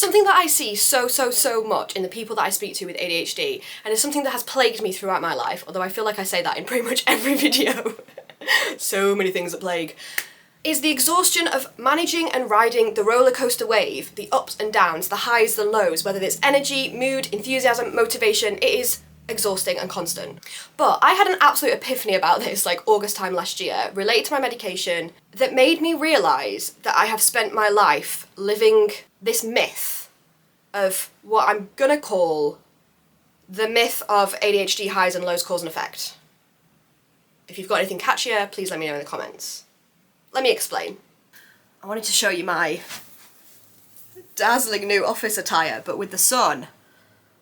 Something that I see so much in the people that I speak to with ADHD, and it's something that has plagued me throughout my life, although I feel like I say that in pretty much every video. So many things that plague. Is the exhaustion of managing and riding the roller coaster wave, the ups and downs, the highs, the lows, whether it's energy, mood, enthusiasm, motivation, it is exhausting and constant. But I had an absolute epiphany about this like August time last year, related to my medication, that made me realise that I have spent my life living this myth of what I'm gonna call the myth of ADHD highs and lows cause and effect. If you've got anything catchier, please let me know in the comments. Let me explain. I wanted to show you my dazzling new office attire, but with the sun,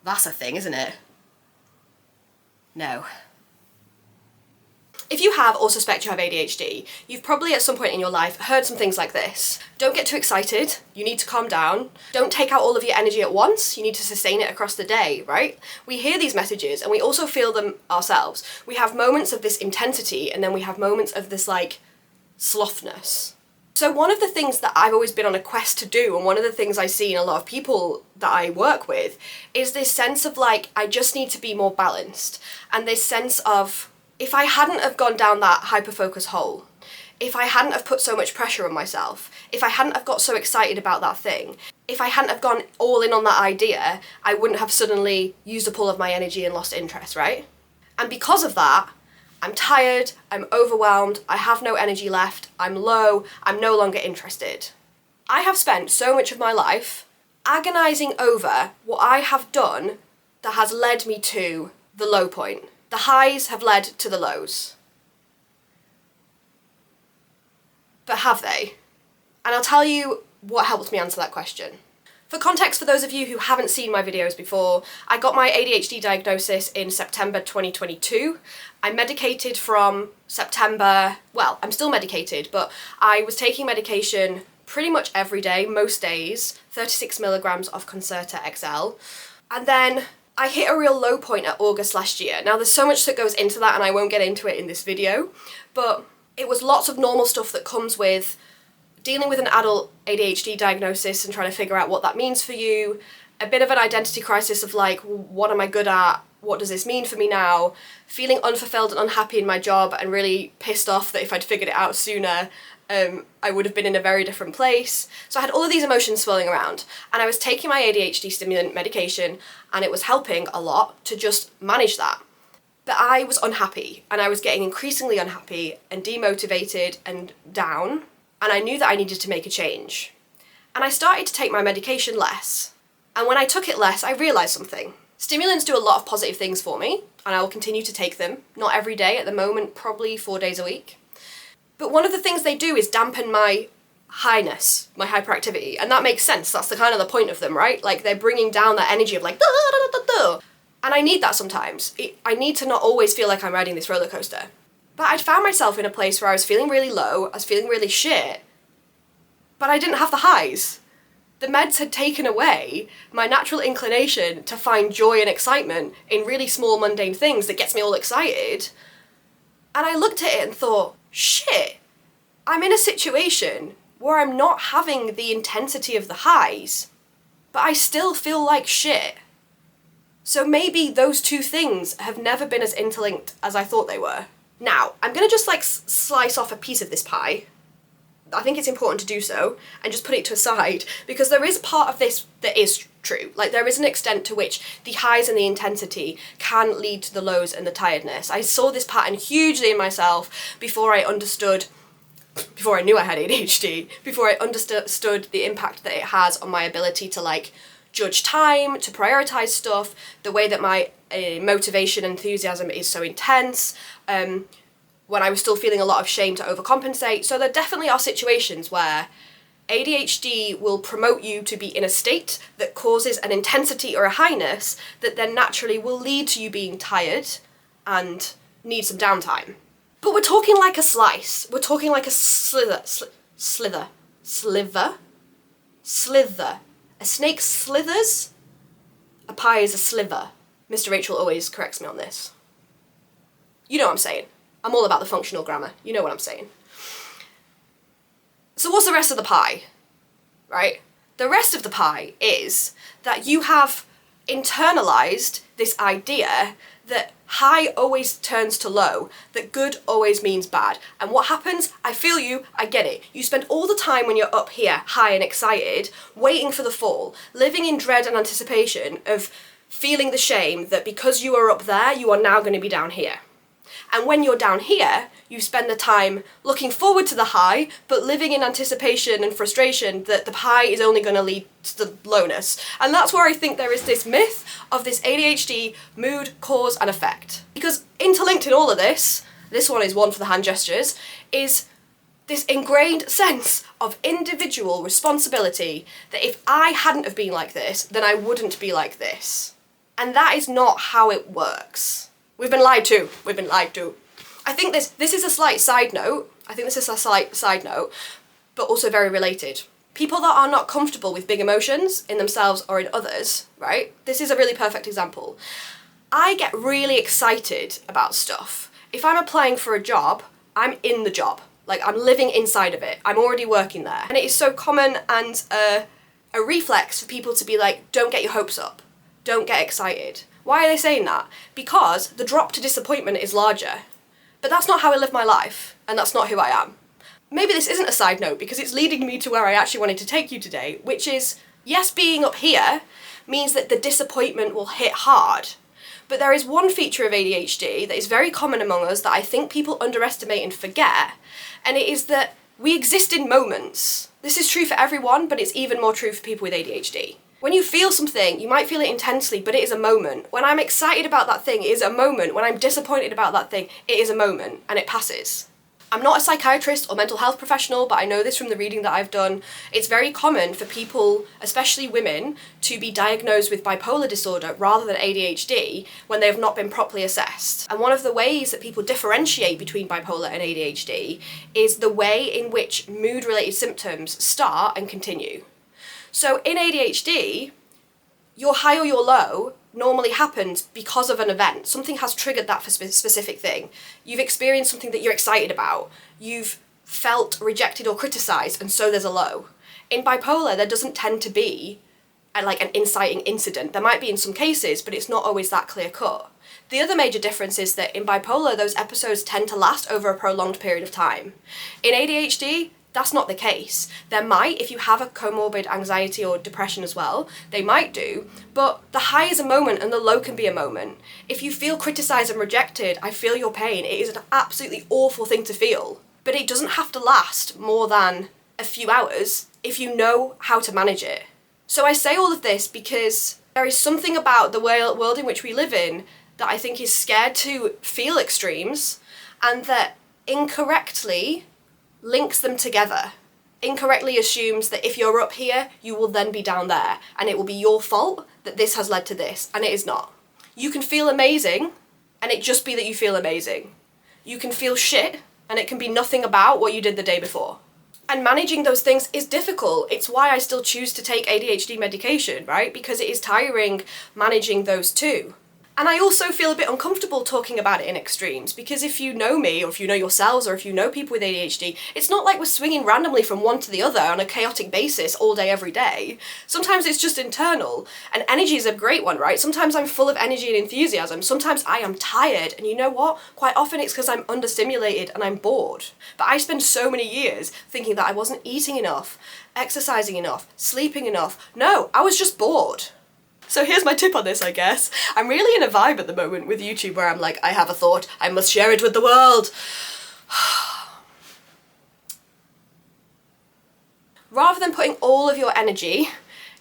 that's a thing, isn't it? No. If you have or suspect you have ADHD, you've probably at some point in your life heard some things like this. Don't get too excited, you need to calm down. Don't take out all of your energy at once, you need to sustain it across the day, right? We hear these messages and we also feel them ourselves. We have moments of this intensity and then we have moments of this like slothness. So one of the things that I've always been on a quest to do, and one of the things I see in a lot of people that I work with, is this sense of like, I just need to be more balanced. And this sense of, if I hadn't have gone down that hyper-focus hole, if I hadn't have put so much pressure on myself, if I hadn't have got so excited about that thing, if I hadn't have gone all in on that idea, I wouldn't have suddenly used up all of my energy and lost interest, right? And because of that, I'm tired, I'm overwhelmed, I have no energy left, I'm low, I'm no longer interested. I have spent so much of my life agonizing over what I have done that has led me to the low point. The highs have led to the lows. But have they? And I'll tell you what helped me answer that question. For context, for those of you who haven't seen my videos before, I got my ADHD diagnosis in September 2022. I'm medicated from September, well, I'm still medicated, but I was taking medication pretty much every day, most days, 36 milligrams of Concerta XL. And then I hit a real low point at August last year. Now there's so much that goes into that and I won't get into it in this video, but it was lots of normal stuff that comes with dealing with an adult ADHD diagnosis and trying to figure out what that means for you, a bit of an identity crisis of like, what am I good at? What does this mean for me now? Feeling unfulfilled and unhappy in my job and really pissed off that if I'd figured it out sooner, I would have been in a very different place. So I had all of these emotions swirling around and I was taking my ADHD stimulant medication and it was helping a lot to just manage that. But I was unhappy and I was getting increasingly unhappy and demotivated and down. And I knew that I needed to make a change. And I started to take my medication less. And when I took it less, I realised something. Stimulants do a lot of positive things for me, and I will continue to take them. Not every day at the moment, probably 4 days a week. But one of the things they do is dampen my highness, my hyperactivity. And that makes sense, that's the kind of the point of them, right? Like they're bringing down that energy of like, da, da, da, da, da. And I need that sometimes. I need to not always feel like I'm riding this roller coaster. But I'd found myself in a place where I was feeling really low, I was feeling really shit, but I didn't have the highs. The meds had taken away my natural inclination to find joy and excitement in really small mundane things that gets me all excited. And I looked at it and thought, shit, I'm in a situation where I'm not having the intensity of the highs, but I still feel like shit. So maybe those two things have never been as interlinked as I thought they were. Now, I'm gonna just like slice off a piece of this pie. I think it's important to do so, and just put it to a side, because there is part of this that is true. Like there is an extent to which the highs and the intensity can lead to the lows and the tiredness. I saw this pattern hugely in myself before I knew I had ADHD, before I understood the impact that it has on my ability to like judge time, to prioritise stuff, the way that my motivation and enthusiasm is so intense, when I was still feeling a lot of shame to overcompensate. So there definitely are situations where ADHD will promote you to be in a state that causes an intensity or a highness that then naturally will lead to you being tired and need some downtime. But we're talking like a slice. We're talking like a slither. A snake slithers, a pie is a sliver. Mr. Rachel always corrects me on this. You know what I'm saying. I'm all about the functional grammar. You know what I'm saying. So what's the rest of the pie, right? The rest of the pie is that you have internalized this idea that high always turns to low, that good always means bad. And what happens? I feel you, I get it. You spend all the time when you're up here, high and excited, waiting for the fall, living in dread and anticipation of feeling the shame that because you are up there, you are now going to be down here. And when you're down here, you spend the time looking forward to the high, but living in anticipation and frustration that the high is only going to lead to the lowness. And that's where I think there is this myth of this ADHD mood, cause and effect. Because interlinked in all of this one is one for the hand gestures, is this ingrained sense of individual responsibility that if I hadn't have been like this, then I wouldn't be like this. And that is not how it works. We've been lied to. We've been lied to. I think this is a slight side note. But also very related. People that are not comfortable with big emotions in themselves or in others, right? This is a really perfect example. I get really excited about stuff. If I'm applying for a job, I'm in the job. Like, I'm living inside of it. I'm already working there. And it is so common and a reflex for people to be like, don't get your hopes up. Don't get excited. Why are they saying that? Because the drop to disappointment is larger. But that's not how I live my life, and that's not who I am. Maybe this isn't a side note because it's leading me to where I actually wanted to take you today, which is, yes, being up here means that the disappointment will hit hard. But there is one feature of ADHD that is very common among us that I think people underestimate and forget, and it is that we exist in moments. This is true for everyone, but it's even more true for people with ADHD. When you feel something, you might feel it intensely, but it is a moment. When I'm excited about that thing, it is a moment. When I'm disappointed about that thing, it is a moment, and it passes. I'm not a psychiatrist or mental health professional, but I know this from the reading that I've done. It's very common for people, especially women, to be diagnosed with bipolar disorder rather than ADHD when they have not been properly assessed. And one of the ways that people differentiate between bipolar and ADHD is the way in which mood-related symptoms start and continue. So in ADHD, your high or your low normally happens because of an event. Something has triggered that specific thing. You've experienced something that you're excited about. You've felt rejected or criticised, and so there's a low. In bipolar, there doesn't tend to be an inciting incident. There might be in some cases, but it's not always that clear cut. The other major difference is that in bipolar, those episodes tend to last over a prolonged period of time. In ADHD, that's not the case. There might, if you have a comorbid anxiety or depression as well, they might do, but the high is a moment and the low can be a moment. If you feel criticised and rejected, I feel your pain. It is an absolutely awful thing to feel, but it doesn't have to last more than a few hours if you know how to manage it. So I say all of this because there is something about the world in which we live in that I think is scared to feel extremes, and that incorrectly links them together. Incorrectly assumes that if you're up here, you will then be down there, and it will be your fault that this has led to this, and it is not. You can feel amazing, and it just be that you feel amazing. You can feel shit, and it can be nothing about what you did the day before. And managing those things is difficult. It's why I still choose to take ADHD medication, right? Because it is tiring managing those two. And I also feel a bit uncomfortable talking about it in extremes, because if you know me, or if you know yourselves, or if you know people with ADHD, it's not like we're swinging randomly from one to the other on a chaotic basis all day, every day. Sometimes it's just internal, and energy is a great one, right? Sometimes I'm full of energy and enthusiasm. Sometimes I am tired, and you know what? Quite often it's because I'm understimulated and I'm bored. But I spend so many years thinking that I wasn't eating enough, exercising enough, sleeping enough. No, I was just bored. So here's my tip on this, I guess. I'm really in a vibe at the moment with YouTube where I'm like, I have a thought, I must share it with the world. Rather than putting all of your energy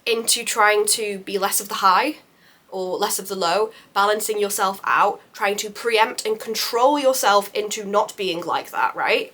into trying to be less of the high or less of the low, balancing yourself out, trying to preempt and control yourself into not being like that, right?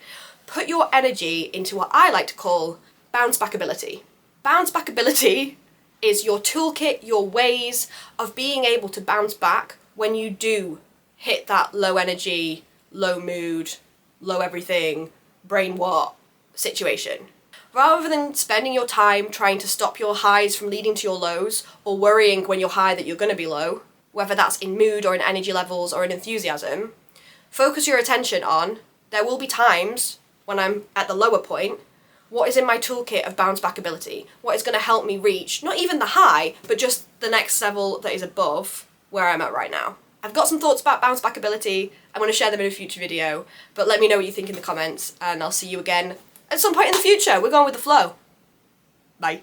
Put your energy into what I like to call bounce back ability. Bounce back ability is your toolkit, your ways of being able to bounce back when you do hit that low energy, low mood, low everything, brain what situation. Rather than spending your time trying to stop your highs from leading to your lows, or worrying when you're high that you're going to be low, whether that's in mood or in energy levels or in enthusiasm, focus your attention on, there will be times when I'm at the lower point what is in my toolkit of bounce back ability, what is going to help me reach, not even the high, but just the next level that is above where I'm at right now. I've got some thoughts about bounce back ability. I'm going to share them in a future video, but let me know what you think in the comments, and I'll see you again at some point in the future. We're going with the flow. Bye.